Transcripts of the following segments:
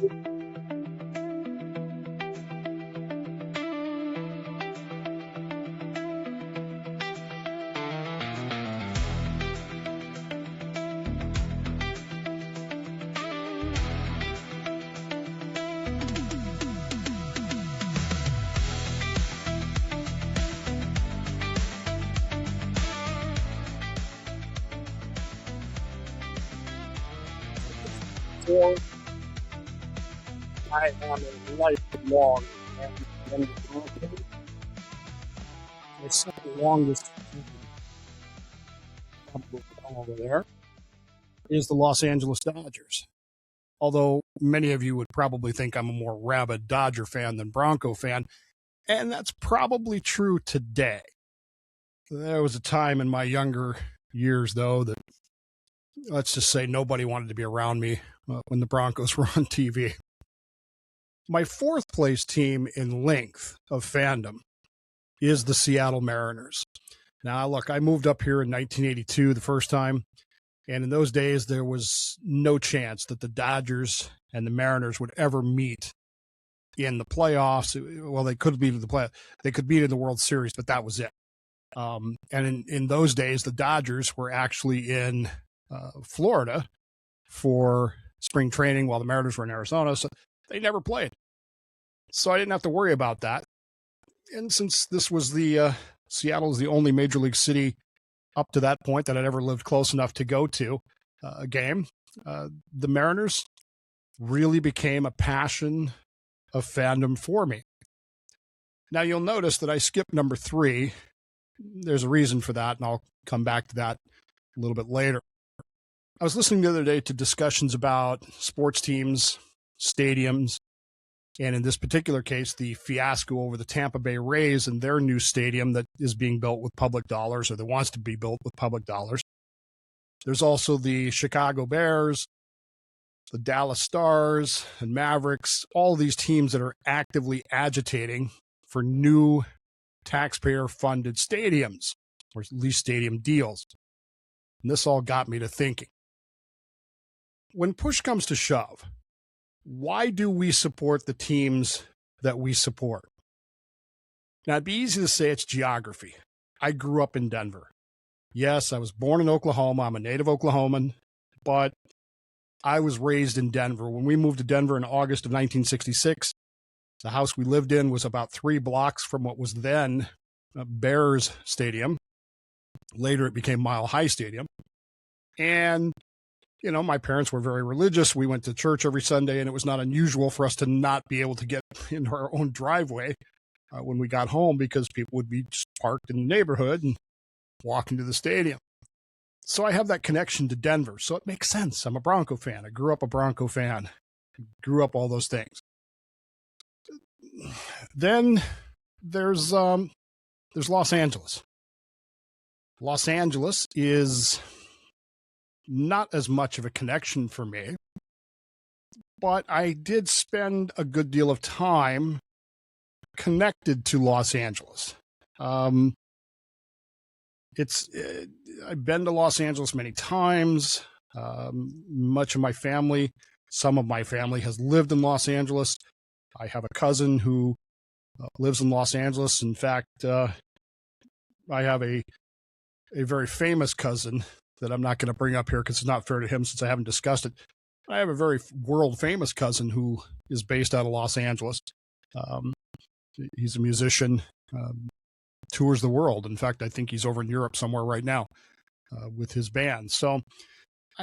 For I am a lifelong Denver Broncos. My second longest probably over there is the Los Angeles Dodgers. Although many of you would probably think I'm a more rabid Dodger fan than Bronco fan, and that's probably true today. There was a time in my younger years, though, that let's just say nobody wanted to be around me when the Broncos were on TV. My fourth place team in length of fandom is the Seattle Mariners. Now, look, I moved up here in 1982 the first time, and in those days there was no chance that the Dodgers and the Mariners would ever meet in the playoffs. Well, they could meet in the playoffs. They could meet in the World Series, but that was it. And in those days, the Dodgers were actually in Florida for spring training while the Mariners were in Arizona, so they never played. So I didn't have to worry about that. And since this was Seattle is the only major league city up to that point that I'd ever lived close enough to go to a game, the Mariners really became a passion of fandom for me. Now you'll notice that I skipped number 3. There's a reason for that, and I'll come back to that a little bit later. I was listening the other day to discussions about sports teams, stadiums, and in this particular case, the fiasco over the Tampa Bay Rays and their new stadium that is being built with public dollars, or that wants to be built with public dollars. There's also the Chicago Bears, the Dallas Stars, and Mavericks, all these teams that are actively agitating for new taxpayer-funded stadiums, or at least stadium deals. And this all got me to thinking. When push comes to shove, why do we support the teams that we support? Now, it'd be easy to say it's geography. I grew up in Denver. Yes, I was born in Oklahoma. I'm a native Oklahoman, but I was raised in Denver. When we moved to Denver in August of 1966, the house we lived in was about 3 blocks from what was then Bears Stadium. Later, it became Mile High Stadium. And my parents were very religious. We went to church every Sunday, and it was not unusual for us to not be able to get into our own driveway when we got home because people would be just parked in the neighborhood and walk into the stadium. So I have that connection to Denver. So it makes sense. I'm a Bronco fan. I grew up a Bronco fan. Grew up all those things. Then there's Los Angeles. Los Angeles is not as much of a connection for me, but I did spend a good deal of time connected to Los Angeles. I've been to Los Angeles many times. Much of my family, some of my family has lived in Los Angeles. I have a cousin who lives in Los Angeles. In fact, I have a very famous cousin that I'm not going to bring up here because it's not fair to him since I haven't discussed it. I have a very world-famous cousin who is based out of Los Angeles. He's a musician, tours the world. In fact, I think he's over in Europe somewhere right now with his band. So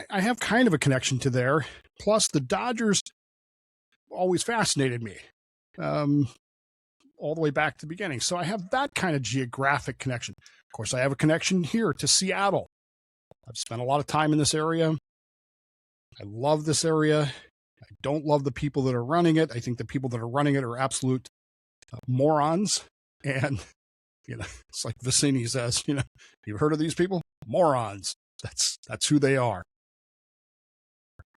I have kind of a connection to there. Plus, the Dodgers always fascinated me all the way back to the beginning. So I have that kind of geographic connection. Of course, I have a connection here to Seattle. I've spent a lot of time in this area. I love this area. I don't love the people that are running it. I think the people that are running it are absolute morons. And, it's like Vicini says, you've heard of these people? Morons. That's who they are.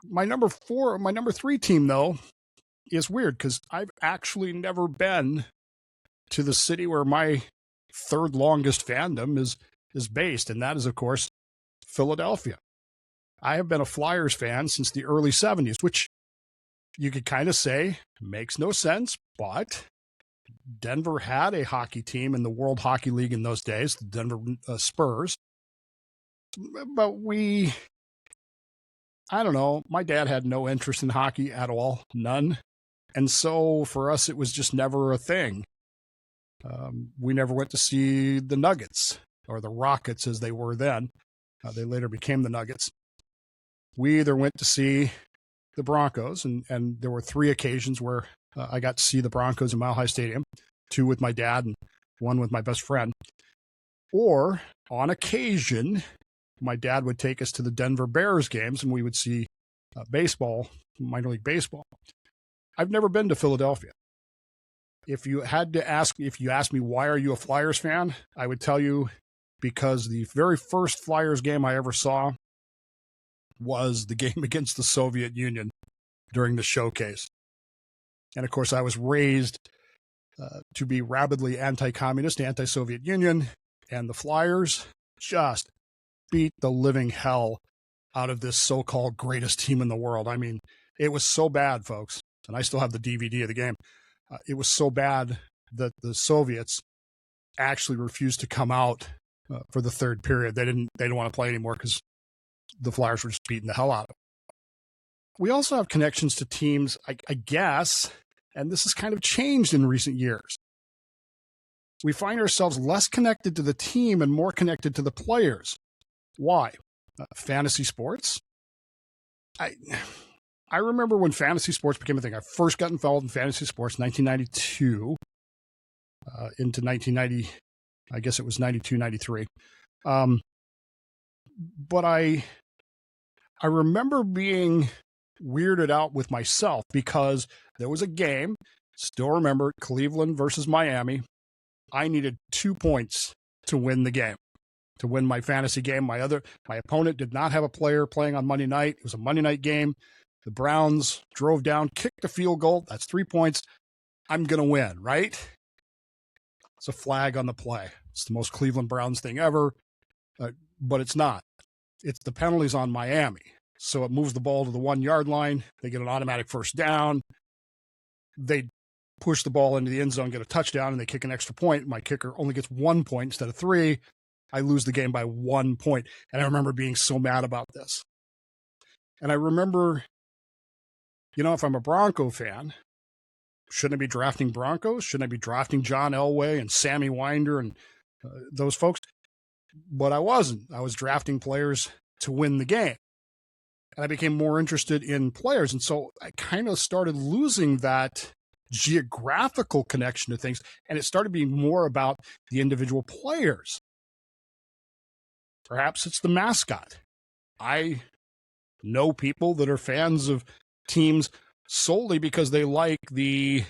My number 3 team, though, is weird because I've actually never been to the city where my 3rd longest fandom is based, and that is, of course, Philadelphia. I have been a Flyers fan since the early 70s, which You could kind of say makes no sense, but Denver had a hockey team in the World Hockey League in those days, the Denver Spurs. But I don't know, my dad had no interest in hockey at all, none. And so for us, it was just never a thing. We never went to see the Nuggets, or the Rockets as they were then. They later became the Nuggets. We either went to see the Broncos, and there were 3 occasions where I got to see the Broncos in Mile High Stadium, 2 with my dad and 1 with my best friend. Or, on occasion, my dad would take us to the Denver Bears games, and we would see baseball, minor league baseball. I've never been to Philadelphia. If you asked me, why are you a Flyers fan? I would tell you because the very first Flyers game I ever saw was the game against the Soviet Union during the showcase. And of course, I was raised to be rabidly anti-communist, anti-Soviet Union, and the Flyers just beat the living hell out of this so-called greatest team in the world. I mean, it was so bad, folks, and I still have the DVD of the game. It was so bad that the Soviets actually refused to come out for the third period. They didn't want to play anymore because the Flyers were just beating the hell out of them. We also have connections to teams, I guess, and this has kind of changed in recent years. We find ourselves less connected to the team and more connected to the players. Why? Fantasy sports? I remember when fantasy sports became a thing. I first got involved in fantasy sports in 1992 into 1990. I guess it was 92, 93. But I remember being weirded out with myself because there was a game, still remember, Cleveland versus Miami. I needed 2 points to win the game, to win my fantasy game. My opponent did not have a player playing on Monday night. It was a Monday night game. The Browns drove down, kicked a field goal. That's 3 points. I'm going to win, right? It's a flag on the play. It's the most Cleveland Browns thing ever, but it's not. It's the penalties on Miami. So it moves the ball to the 1 yard line. They get an automatic first down. They push the ball into the end zone, get a touchdown, and they kick an extra point. My kicker only gets 1 point instead of 3. I lose the game by 1 point. And I remember being so mad about this. And I remember, if I'm a Bronco fan, shouldn't I be drafting Broncos? Shouldn't I be drafting John Elway and Sammy Winder and those folks? But I wasn't. I was drafting players to win the game. And I became more interested in players. And so I kind of started losing that geographical connection to things. And it started being more about the individual players. Perhaps it's the mascot. I know people that are fans of teams solely because they like the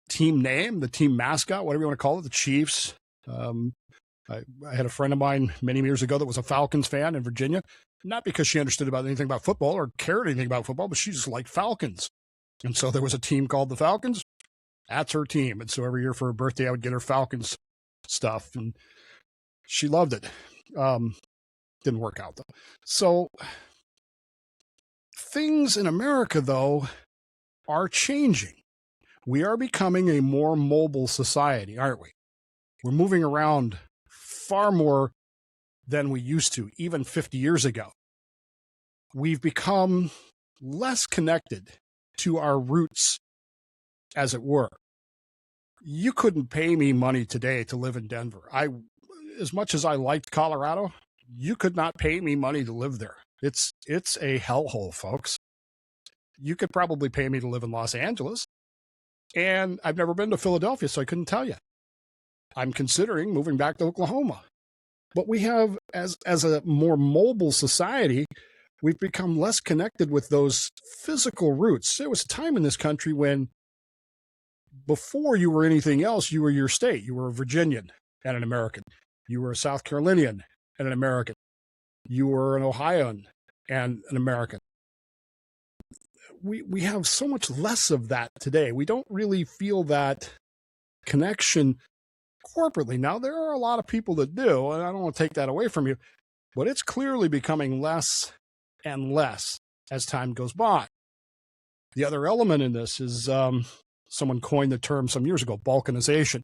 team name, the team mascot, whatever you want to call it, the Chiefs. I had a friend of mine many years ago that was a Falcons fan in Virginia, not because she understood about anything about football or cared anything about football, but she just liked Falcons. And so there was a team called the Falcons. That's her team. And so every year for her birthday, I would get her Falcons stuff, and she loved it. Didn't work out, though. So things in America, though, are changing. We are becoming a more mobile society, aren't we? We're moving around far more than we used to, even 50 years ago. We've become less connected to our roots, as it were. You couldn't pay me money today to live in Denver. As much as I liked Colorado, you could not pay me money to live there. It's a hellhole, folks. You could probably pay me to live in Los Angeles, and I've never been to Philadelphia, so I couldn't tell you. I'm considering moving back to Oklahoma. But we have, as a more mobile society, we've become less connected with those physical roots. There was a time in this country when, before you were anything else, you were your state. You were a Virginian and an American. You were a South Carolinian and an American. You were an Ohioan and an American. We have so much less of that today. We don't really feel that connection corporately. Now, there are a lot of people that do, and I don't want to take that away from you, but it's clearly becoming less and less as time goes by. The other element in this is someone coined the term some years ago, balkanization,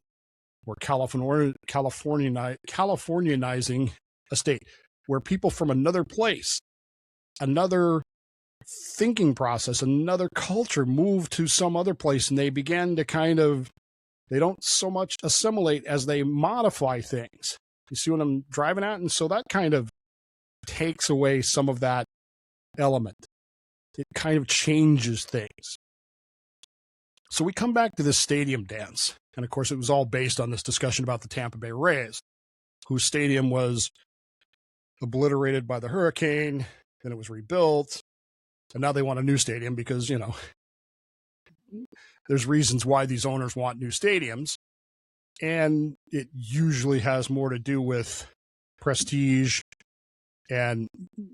or Californianizing a state, where people from another place, another thinking process, another culture move to some other place, and they begin to they don't so much assimilate as they modify things. You see what I'm driving at? And so that kind of takes away some of that element. It kind of changes things. So we come back to this stadium dance. And of course, it was all based on this discussion about the Tampa Bay Rays, whose stadium was obliterated by the hurricane, then it was rebuilt, and now they want a new stadium because, there's reasons why these owners want new stadiums. And it usually has more to do with prestige and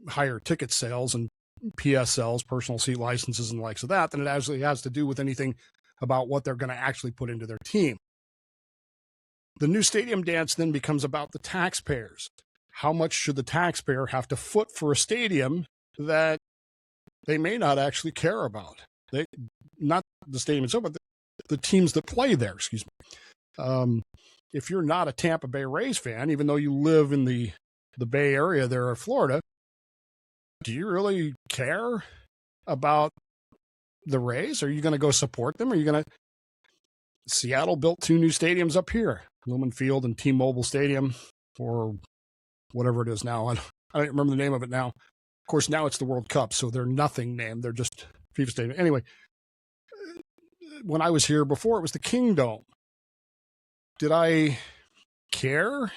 higher ticket sales and PSLs, personal seat licenses, and the likes of that, than it actually has to do with anything about what they're going to actually put into their team. The new stadium dance then becomes about the taxpayers. How much should the taxpayer have to foot for a stadium that they may not actually care about? Not the stadium itself, but the teams that play there, excuse me. If you're not a Tampa Bay Rays fan, even though you live in the Bay Area there of Florida, do you really care about the Rays? Are you going to go support them? Are you going to... Seattle built 2 new stadiums up here, Lumen Field and T-Mobile Stadium, or whatever it is now. I don't remember the name of it now. Of course, now it's the World Cup, so they're nothing named. They're just FIFA Stadium. Anyway, when I was here before, it was the Kingdome. Did I care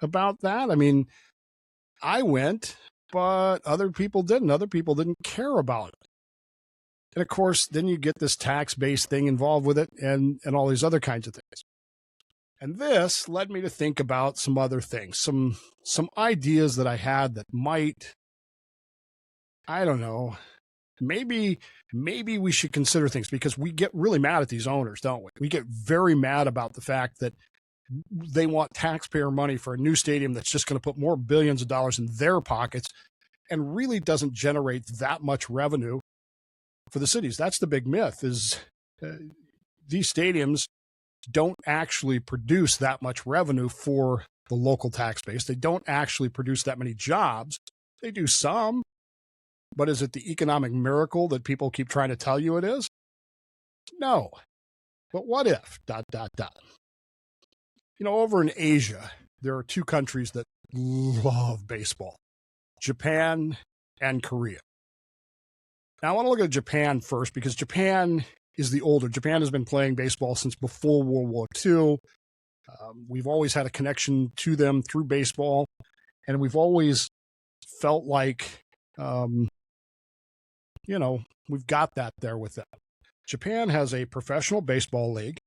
about that? I mean, I went, but other people didn't. Other people didn't care about it. And of course, then you get this tax-based thing involved with it and all these other kinds of things. And this led me to think about some other things, some ideas that I had that might, I don't know, maybe we should consider things, because we get really mad at these owners, don't we? We get very mad about the fact that they want taxpayer money for a new stadium that's just going to put more billions of dollars in their pockets and really doesn't generate that much revenue for the cities. That's the big myth, is these stadiums don't actually produce that much revenue for the local tax base. They don't actually produce that many jobs. They do some, but is it the economic miracle that people keep trying to tell you it is? No. But what if? ... Over in Asia, there are 2 countries that love baseball, Japan and Korea. Now, I want to look at Japan first, because Japan is the older. Japan has been playing baseball since before World War II. We've always had a connection to them through baseball, and we've always felt like, we've got that there with them. Japan has a professional baseball league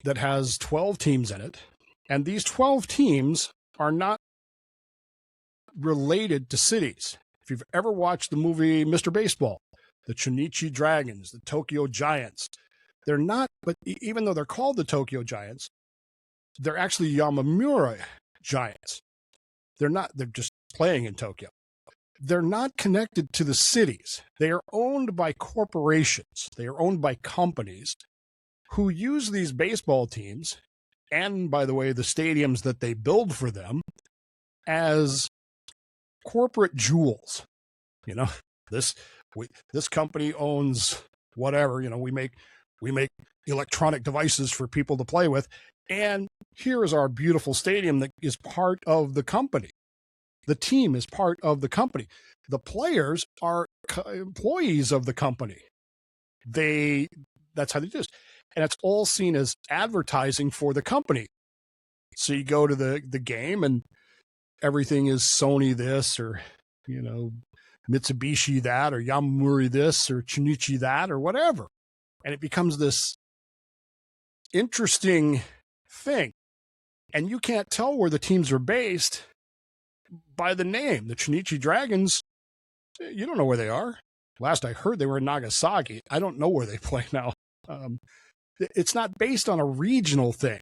that has 12 teams in it, and these 12 teams are not related to cities. If you've ever watched the movie Mr. Baseball, the Chunichi Dragons, the Tokyo Giants, they're not, but even though they're called the Tokyo Giants, they're actually Yamamura Giants. They're just playing in Tokyo. They're not connected to the cities. They are owned by corporations. They are owned by companies who use these baseball teams, and by the way, the stadiums that they build for them, as corporate jewels. This company owns whatever. We make electronic devices for people to play with, and here is our beautiful stadium that is part of the company. The team is part of the company. The players are employees of the company. That's how they do this. And it's all seen as advertising for the company. So you go to the game and everything is Sony this, or, Mitsubishi that, or Yamamura this, or Chunichi that, or whatever. And it becomes this interesting thing. And you can't tell where the teams are based by the name. The Chunichi Dragons, you don't know where they are. Last I heard, they were in Nagasaki. I don't know where they play now. It's not based on a regional thing.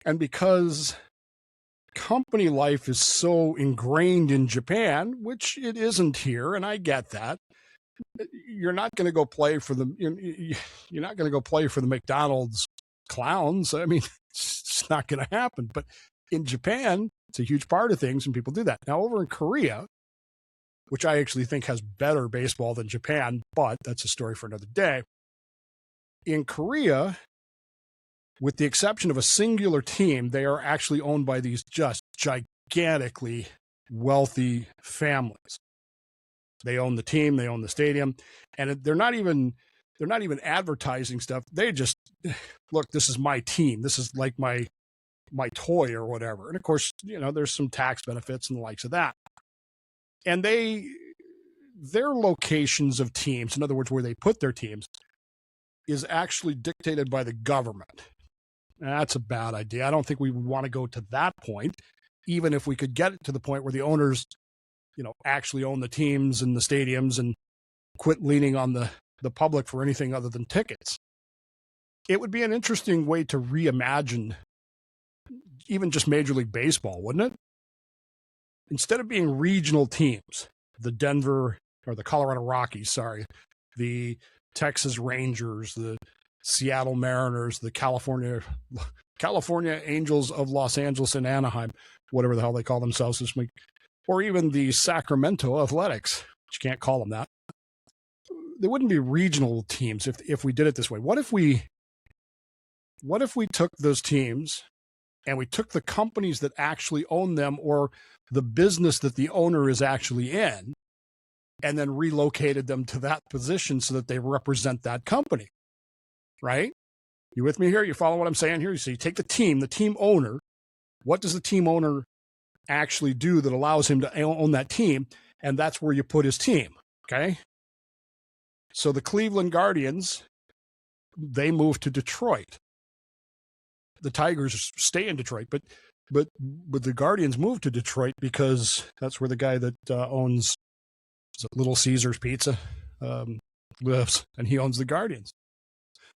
And because company life is so ingrained in Japan, which it isn't here, and I get that, you're not going to go play for you're not going to go play for the McDonald's clowns. I mean, it's not going to happen. But in Japan, it's a huge part of things, and people do that. Now, over in Korea, which I actually think has better baseball than Japan, but that's a story for another day. In Korea, with the exception of a singular team, they are actually owned by these just gigantically wealthy families. They own the team, they own the stadium, and they're not even advertising stuff. They just, look, this is my team. This is like my toy or whatever. And of course, there's some tax benefits and the likes of that. And their locations of teams, in other words, where they put their teams, is actually dictated by the government. That's a bad idea. I don't think we would want to go to that point, even if we could get it to the point where the owners, actually own the teams and the stadiums and quit leaning on the public for anything other than tickets. It would be an interesting way to reimagine even just Major League Baseball, wouldn't it? Instead of being regional teams, the Colorado Rockies, the Texas Rangers, the Seattle Mariners, the California Angels of Los Angeles and Anaheim, whatever the hell they call themselves this week, or even the Sacramento Athletics, which you can't call them that. There wouldn't be regional teams if we did it this way. What if we took those teams and we took the companies that actually own them, or the business that the owner is actually in, and then relocated them to that position so that they represent that company, right? You with me here? You follow what I'm saying here? So you take the team owner. What does the team owner actually do that allows him to own that team? And that's where you put his team, okay? So the Cleveland Guardians, they moved to Detroit. The Tigers stay in Detroit, but the Guardians moved to Detroit because that's where the guy that owns Little Caesars Pizza lives, and he owns the Guardians.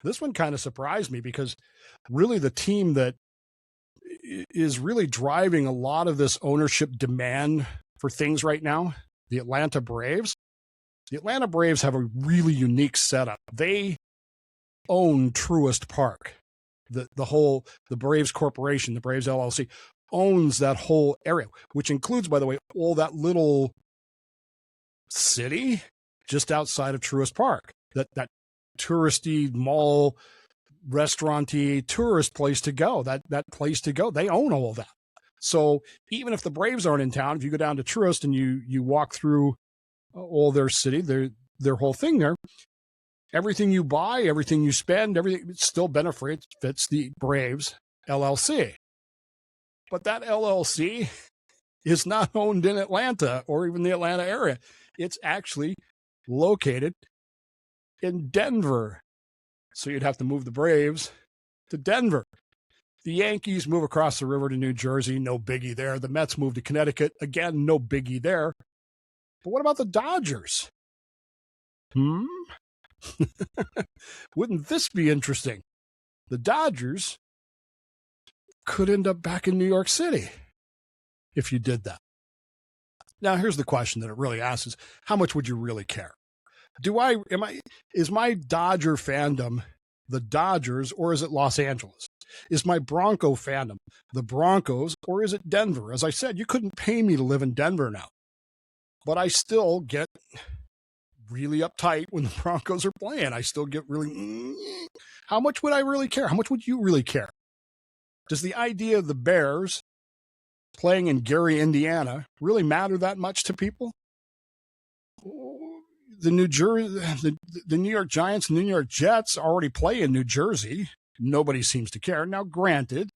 This one kind of surprised me because really the team that is really driving a lot of this ownership demand for things right now, the Atlanta Braves. The Atlanta Braves have a really unique setup. They own Truist Park. The Braves Corporation, the Braves LLC, owns that whole area, which includes, by the way, all that little city just outside of Truist Park, that touristy mall, restauranty, tourist place to go, that place to go. They own all of that. So even if the Braves aren't in town, if you go down to Truist and you walk through all their city, their whole thing there, everything you buy, everything you spend, everything still benefits the Braves LLC. But that LLC is not owned in Atlanta or even the Atlanta area. It's actually located in Denver. So you'd have to move the Braves to Denver. The Yankees move across the river to New Jersey, no biggie there. The Mets move to Connecticut, again, no biggie there. But what about the Dodgers? Wouldn't this be interesting? The Dodgers could end up back in New York City if you did that. Now, here's the question that it really asks is, how much would you really care? Is my Dodger fandom the Dodgers, or is it Los Angeles? Is my Bronco fandom the Broncos, or is it Denver? As I said, you couldn't pay me to live in Denver now, but I still get really uptight when the Broncos are playing. I still get really, how much would I really care? How much would you really care? Does the idea of the Bears playing in Gary, Indiana really matter that much to people? The New York Giants and the New York Jets already play in New Jersey. Nobody seems to care. Now, granted,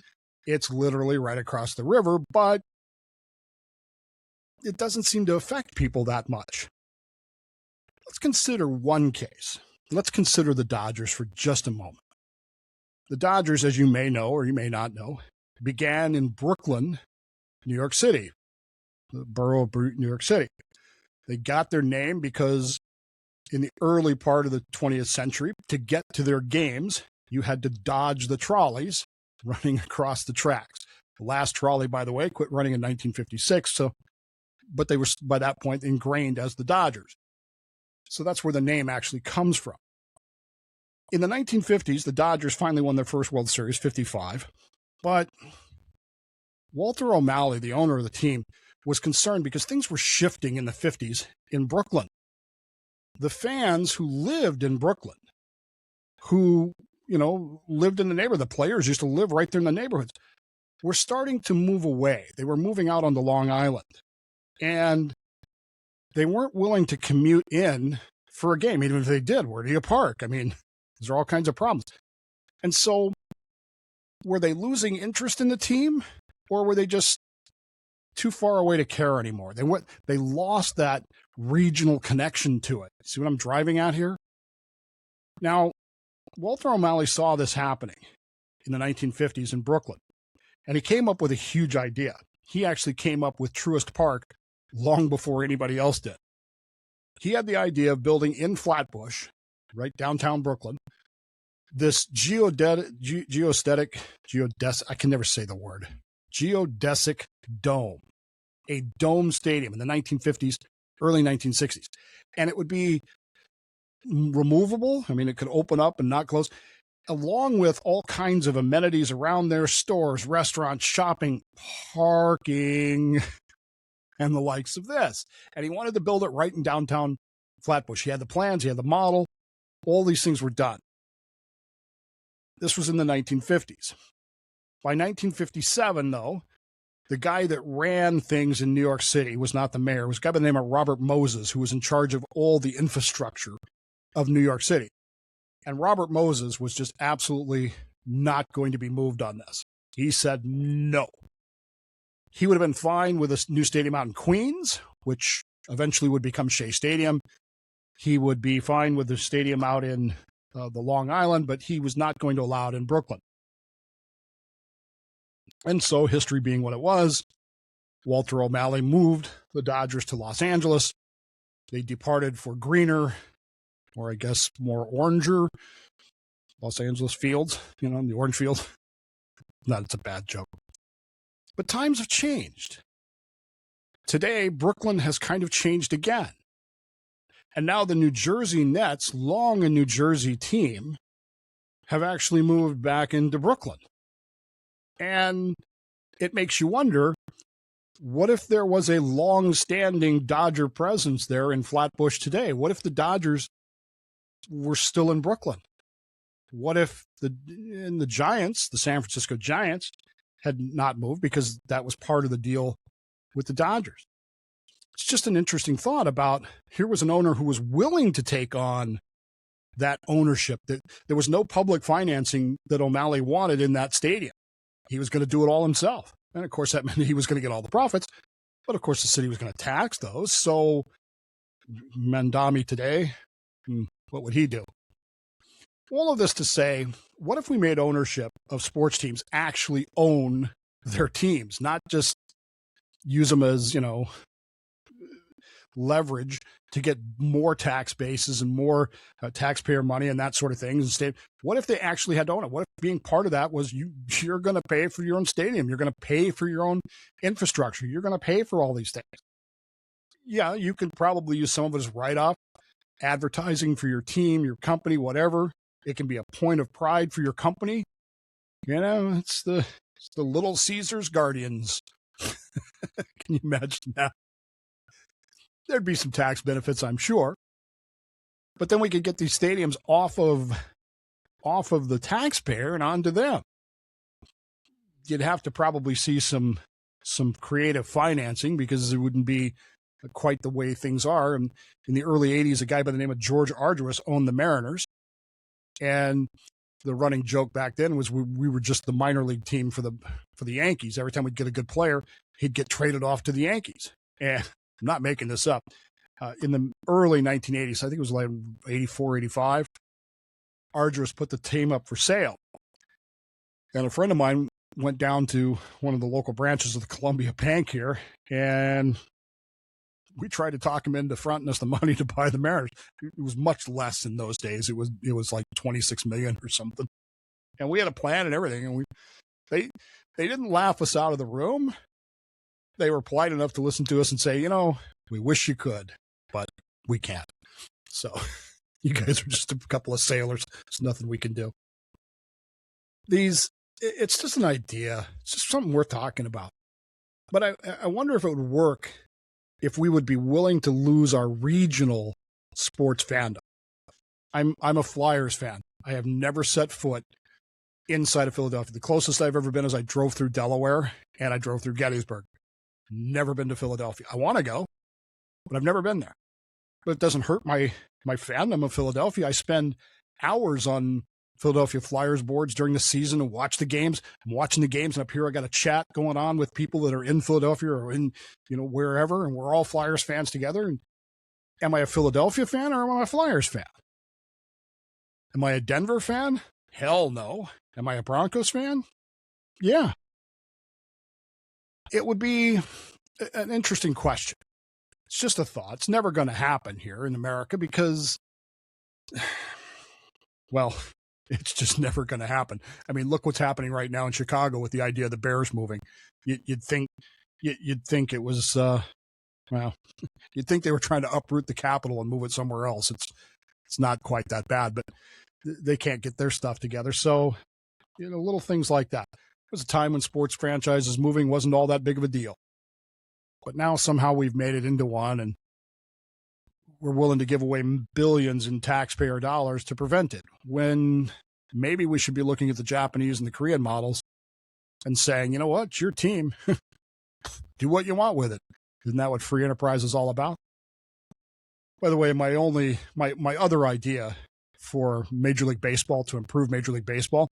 it's literally right across the river, but it doesn't seem to affect people that much. Let's consider one case. Let's consider the Dodgers for just a moment. The Dodgers, as you may know or you may not know, began in Brooklyn, New York City, the borough of New York City. They got their name because in the early part of the 20th century, to get to their games, you had to dodge the trolleys running across the tracks. The last trolley, by the way, quit running in 1956, but they were by that point ingrained as the Dodgers. So that's where the name actually comes from. In the 1950s, the Dodgers finally won their first World Series, 55. But Walter O'Malley, the owner of the team, was concerned because things were shifting in the 50s in Brooklyn. The fans who lived in Brooklyn, who, lived in the neighborhood, the players used to live right there in the neighborhoods, were starting to move away. They were moving out onto Long Island. And they weren't willing to commute in for a game. Even if they did, where do you park? I mean, these are all kinds of problems. And so were they losing interest in the team, or were they just too far away to care anymore? They lost that regional connection to it. See what I'm driving at here? Now, Walter O'Malley saw this happening in the 1950s in Brooklyn, and he came up with a huge idea. He actually came up with Truist Park long before anybody else did. He had the idea of building in Flatbush, right downtown Brooklyn, this geodesic dome, a dome stadium in the 1950s, early 1960s. And it would be removable. I mean, it could open up and not close, along with all kinds of amenities around there, stores, restaurants, shopping, parking, and the likes of this. And he wanted to build it right in downtown Flatbush. He had the plans, he had the model, all these things were done. This was in the 1950s. By 1957, though, the guy that ran things in New York City was not the mayor. It was a guy by the name of Robert Moses, who was in charge of all the infrastructure of New York City. And Robert Moses was just absolutely not going to be moved on this. He said no. He would have been fine with a new stadium out in Queens, which eventually would become Shea Stadium. He would be fine with the stadium out in the Long Island, but he was not going to allow it in Brooklyn. And so, history being what it was, Walter O'Malley moved the Dodgers to Los Angeles. They departed for greener, or I guess more oranger, Los Angeles fields, the orange field. No, it's a bad joke. But times have changed. Today, Brooklyn has kind of changed again. And now the New Jersey Nets, long a New Jersey team, have actually moved back into Brooklyn. And it makes you wonder, what if there was a long-standing Dodger presence there in Flatbush today? What if the Dodgers were still in Brooklyn? What if the Giants, the San Francisco Giants, had not moved, because that was part of the deal with the Dodgers? It's just an interesting thought about, here was an owner who was willing to take on that ownership. That there was no public financing that O'Malley wanted in that stadium. He was going to do it all himself. And of course, that meant he was going to get all the profits. But of course, the city was going to tax those. So Mandami today, what would he do? All of this to say, what if we made ownership of sports teams actually own their teams, not just use them as, leverage to get more tax bases and more taxpayer money and that sort of thing. Instead, what if they actually had to own it? What if being part of that was you're going to pay for your own stadium? You're going to pay for your own infrastructure. You're going to pay for all these things. Yeah, you could probably use some of it as write-off, advertising for your team, your company, whatever. It can be a point of pride for your company. It's the Little Caesars Guardians. Can you imagine that? There'd be some tax benefits, I'm sure. But then we could get these stadiums off of the taxpayer and onto them. You'd have to probably see some creative financing, because it wouldn't be quite the way things are. And in the early 80s, a guy by the name of George Arduous owned the Mariners. And the running joke back then was we were just the minor league team for the Yankees. Every time we'd get a good player, he'd get traded off to the Yankees. And I'm not making this up. In the early 1980s, I think it was like 84, 85, Arduous put the team up for sale. And a friend of mine went down to one of the local branches of the Columbia Bank here, and we tried to talk him into fronting us the money to buy the Mariners. It was much less in those days. It was like $26 million or something. And we had a plan and everything, and they didn't laugh us out of the room. They were polite enough to listen to us and say, we wish you could, but we can't. So you guys are just a couple of sailors. There's nothing we can do. It's just an idea. It's just something worth talking about. But I wonder if it would work if we would be willing to lose our regional sports fandom. I'm a Flyers fan. I have never set foot inside of Philadelphia. The closest I've ever been is I drove through Delaware and I drove through Gettysburg. Never been to Philadelphia. I want to go, but I've never been there. But it doesn't hurt my fandom of Philadelphia. I spend hours on Philadelphia Flyers boards during the season and watch the games. I'm watching the games, and up here I got a chat going on with people that are in Philadelphia or in, wherever, and we're all Flyers fans together. And am I a Philadelphia fan or am I a Flyers fan? Am I a Denver fan? Hell no. Am I a Broncos fan? Yeah. It would be an interesting question. It's just a thought. It's never going to happen here in America because, well, it's just never going to happen. I mean, look what's happening right now in Chicago with the idea of the Bears moving. You'd think it was, you'd think they were trying to uproot the Capitol and move it somewhere else. It's not quite that bad, but they can't get their stuff together. So, little things like that. There was a time when sports franchises moving wasn't all that big of a deal. But now somehow we've made it into one, and we're willing to give away billions in taxpayer dollars to prevent it, when maybe we should be looking at the Japanese and the Korean models and saying, you know what, it's your team. Do what you want with it. Isn't that what free enterprise is all about? By the way, my other idea for Major League Baseball, to improve Major League Baseball,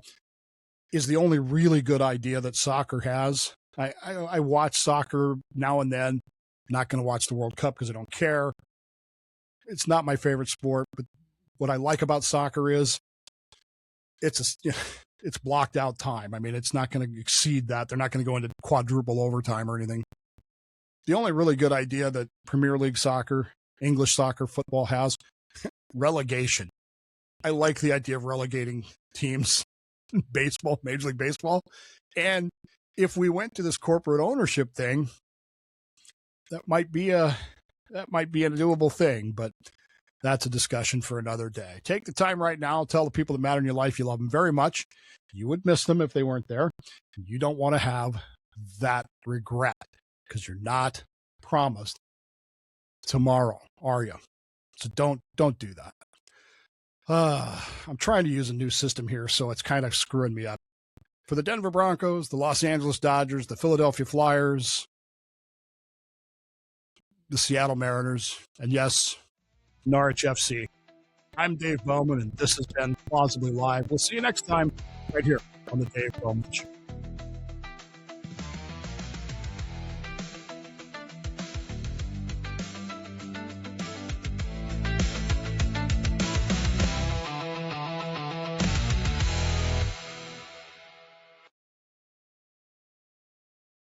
is the only really good idea that soccer has. I watch soccer now and then. I'm not going to watch the World Cup because I don't care. It's not my favorite sport, but what I like about soccer is it's blocked out time. I mean, it's not going to exceed that. They're not going to go into quadruple overtime or anything. The only really good idea that Premier League soccer, English soccer, football has, relegation. I like the idea of relegating teams in baseball, Major League Baseball. And if we went to this corporate ownership thing, that might be a doable thing, but that's a discussion for another day. Take the time right now. Tell the people that matter in your life you love them very much. You would miss them if they weren't there. You don't want to have that regret because you're not promised tomorrow, are you? So don't do that. I'm trying to use a new system here, so it's kind of screwing me up. For the Denver Broncos, the Los Angeles Dodgers, the Philadelphia Flyers, the Seattle Mariners, and yes, Norwich FC. I'm Dave Bowman, and this has been Plausibly Live. We'll see you next time right here on the Dave Bowman Show.